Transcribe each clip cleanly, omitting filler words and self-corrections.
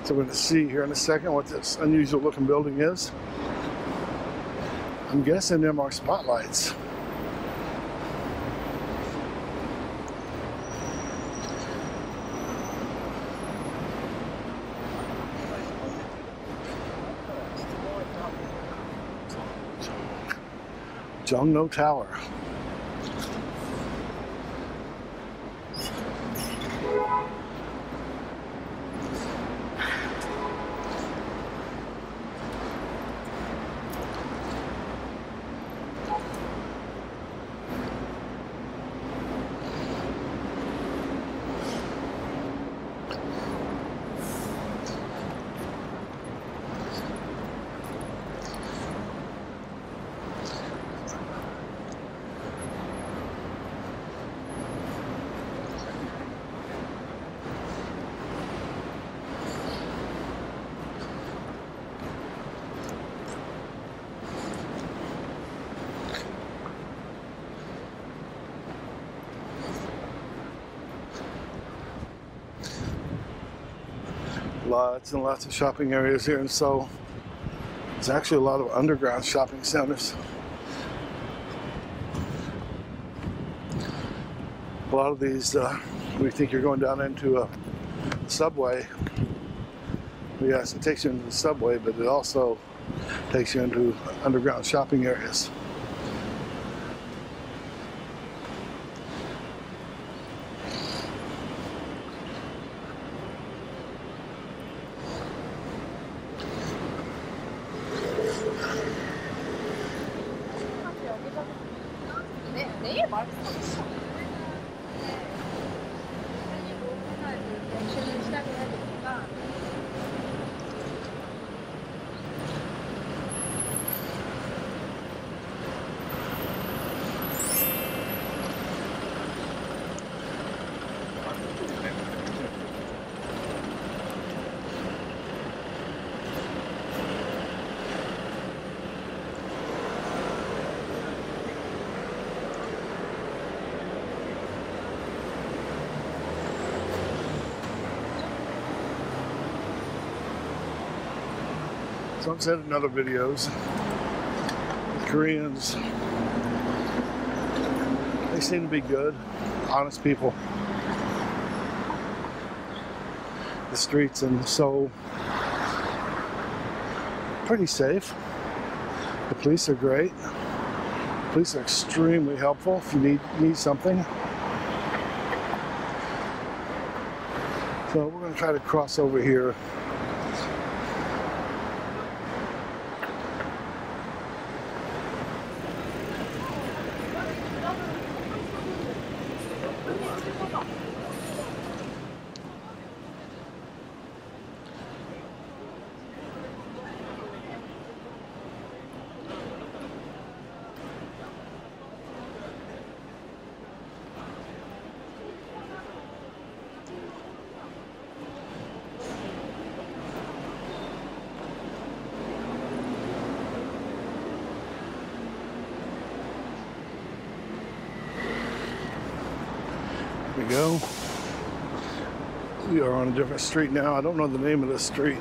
So we're going to see here in a second what this unusual looking building is. I'm guessing them are spotlights. Myeongdong Tower. Lots and lots of shopping areas here in Seoul. There's actually a lot of underground shopping centers. A lot of these, we think you're going down into a subway. Yes, it takes you into the subway, but it also takes you into underground shopping areas. So I've said in other videos, the Koreans, they seem to be good, honest people. The streets in Seoul, pretty safe. The police are great. The police are extremely helpful if you need something. So we're going to try to cross over here. We go. We are on a different street now. I don't know the name of this street.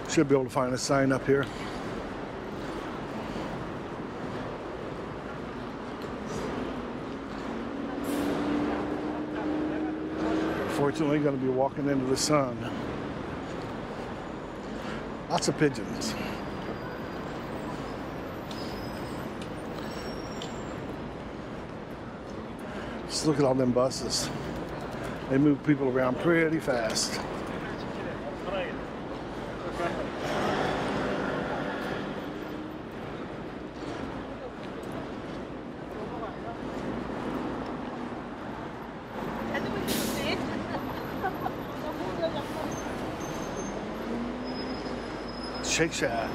Should be able to find a sign up here. Fortunately, going to be walking into the sun. Lots of pigeons. Just look at all them buses. They move people around pretty fast. Shake Shack.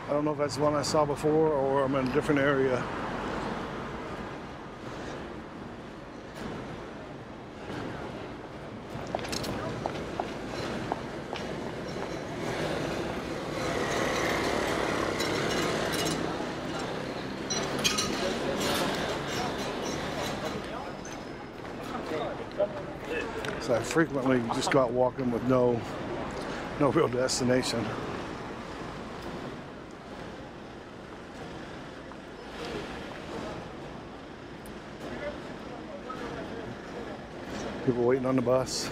I don't know if that's the one I saw before or I'm in a different area. So I frequently just go out walking with no real destination. People waiting on the bus.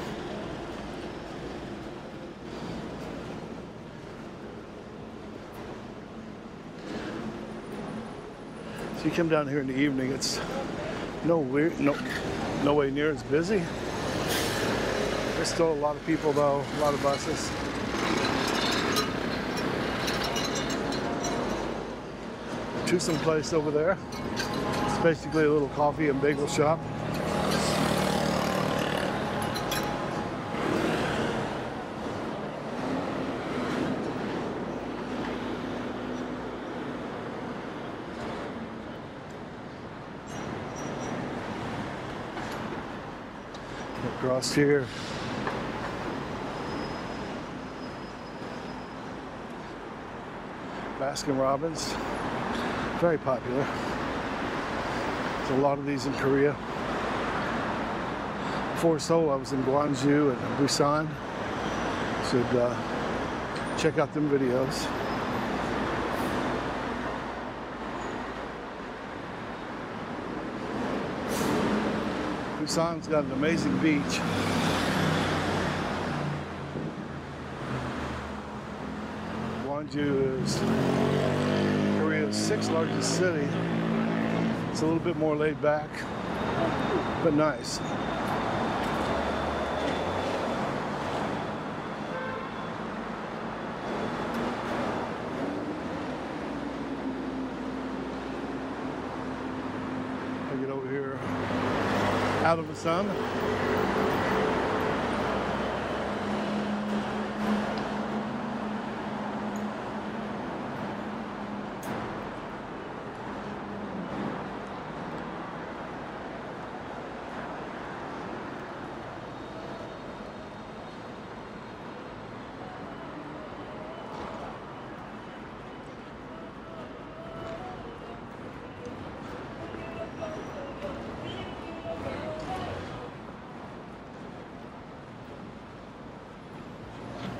So you come down here in the evening, it's no way near as busy. There's still a lot of people though, a lot of buses. To some place over there. It's basically a little coffee and bagel shop. Across here. Baskin-Robbins, very popular. There's a lot of these in Korea. Before Seoul, I was in Gwangju and Busan. Should check out them videos. Busan's got an amazing beach. Gwangju is Korea's 6th largest city. It's a little bit more laid back, but nice. I get over here out of the sun.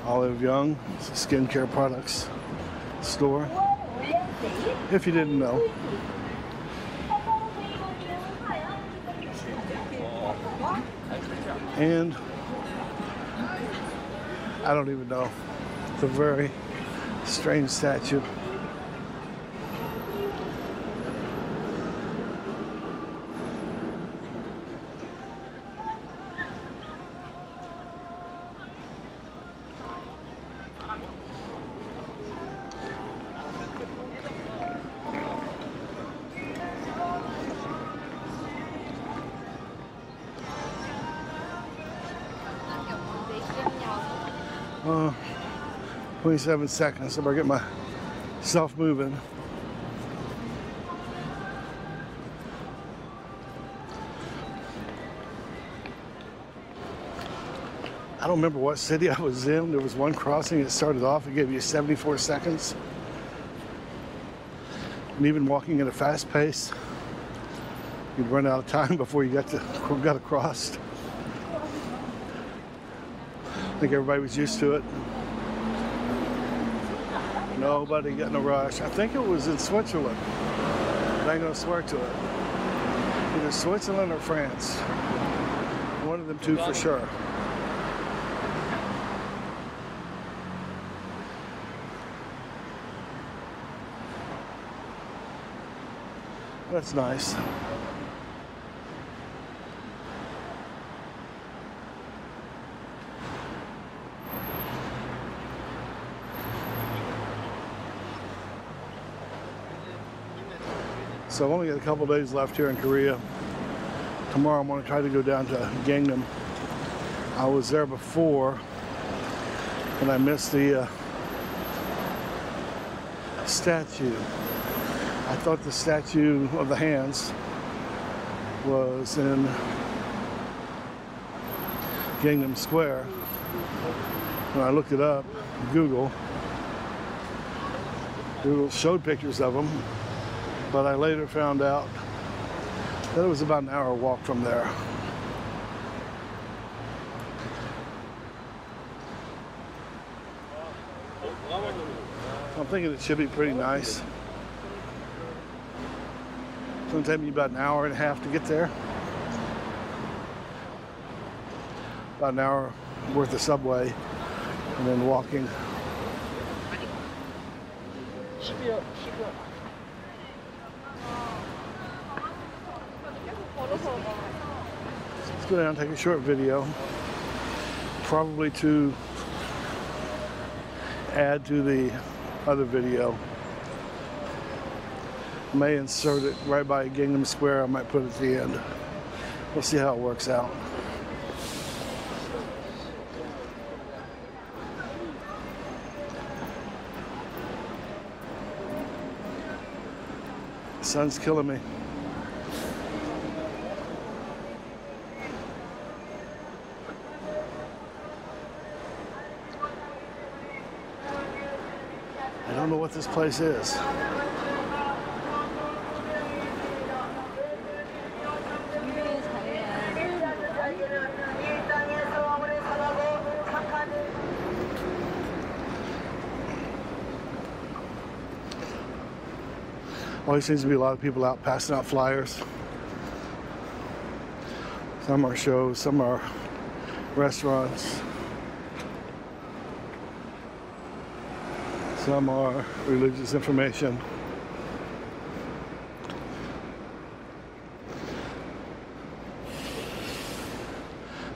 Olive Young, it's a skincare products store, if you didn't know. And I don't even know. It's a very strange statue. Uh, 27 seconds, so I better get myself moving. I don't remember what city I was in. There was one crossing that started off, it gave you 74 seconds. And even walking at a fast pace, you'd run out of time before you got across. I think everybody was used to it. Nobody getting a rush. I think it was in Switzerland. But I ain't gonna swear to it. Either Switzerland or France. One of them two for sure. That's nice. So I've only got a couple days left here in Korea. Tomorrow I'm going to try to go down to Gangnam. I was there before and I missed the statue. I thought the statue of the hands was in Gangnam Square. When I looked it up, Google showed pictures of them. But I later found out that it was about an hour walk from there. I'm thinking it should be pretty nice. It's going to take me about an hour and a half to get there. About an hour worth of subway and then walking. Let's go down and take a short video, probably to add to the other video. I may insert it right by Gangnam Square. I might put it at the end. We'll see how it works out. The sun's killing me. I don't know what this place is. Always seems to be a lot of people out passing out flyers. Some are shows, some are restaurants. Some are religious information.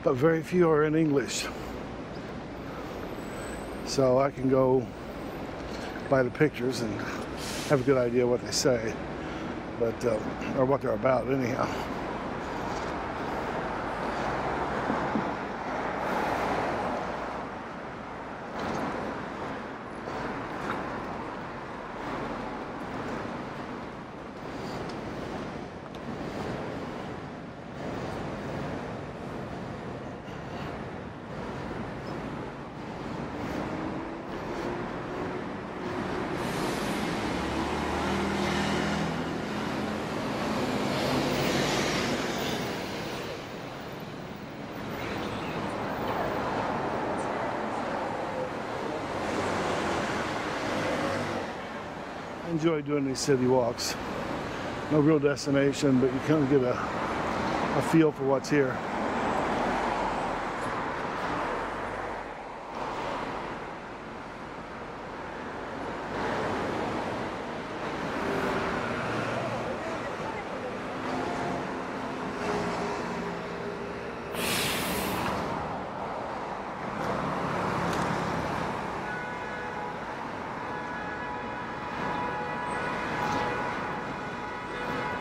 But very few are in English. So I can go by the pictures and have a good idea what they say, but or what they're about anyhow. I enjoy doing these city walks. No real destination, but you kind of get a feel for what's here.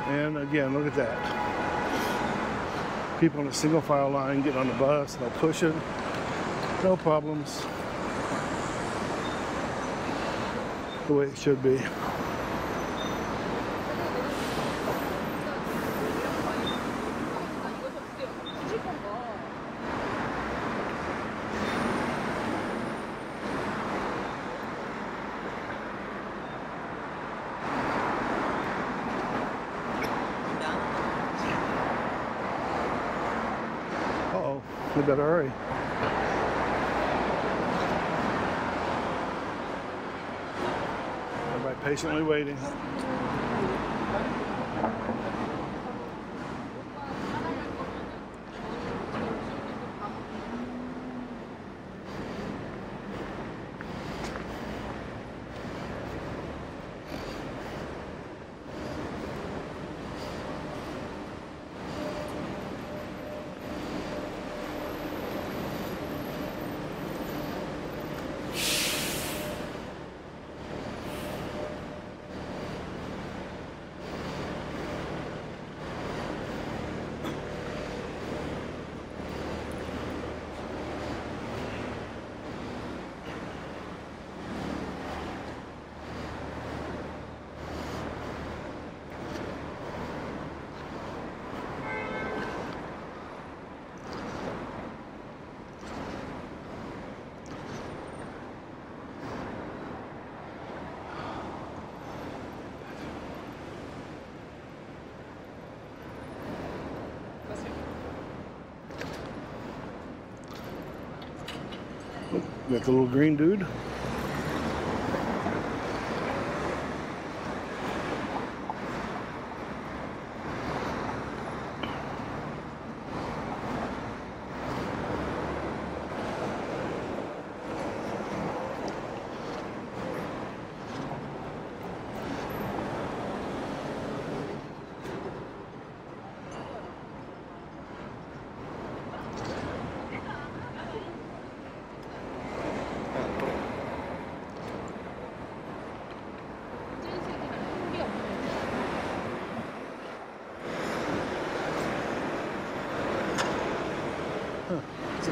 And again, look at that. People in a single file line getting on the bus, no pushing, no problems. The way it should be. We better hurry. Everybody patiently waiting. Got the little green dude.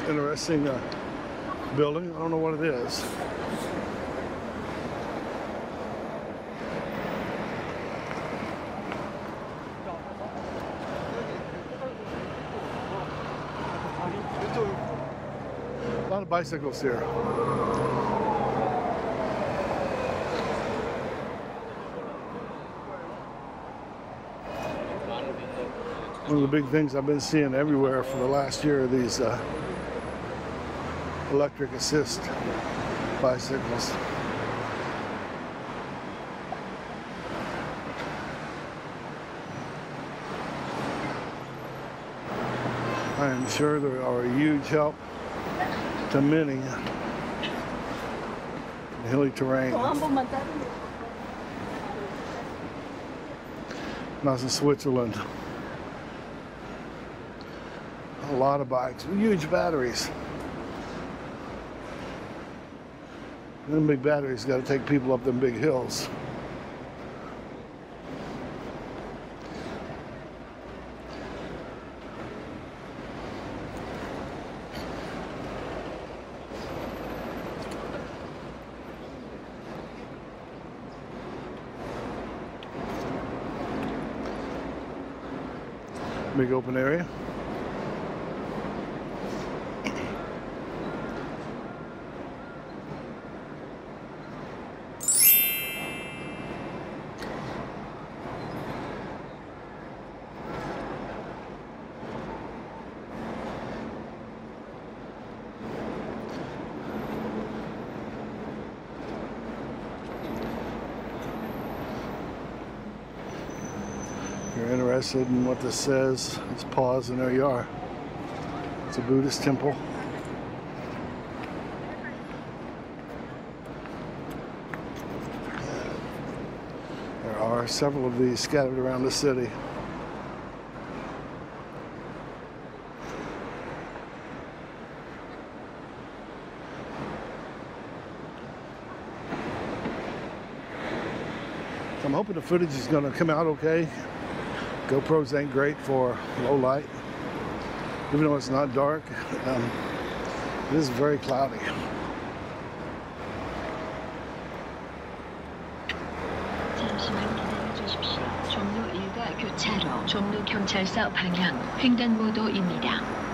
interesting building. I don't know what it is. A lot of bicycles here. One of the big things I've been seeing everywhere for the last year are these electric assist bicycles. I am sure they are a huge help to many in hilly terrain. That's in Switzerland. A lot of bikes, huge batteries. Them big batteries got to take people up them big hills. Big open area. If you're interested in what this says, just pause and there you are. It's a Buddhist temple. There are several of these scattered around the city. So I'm hoping the footage is going to come out okay. GoPros ain't great for low light, even though it's not dark. It is very cloudy. 잠시만 기다려주십시오. 종로 1가 교차로 종로 경찰서 방향 횡단보도입니다.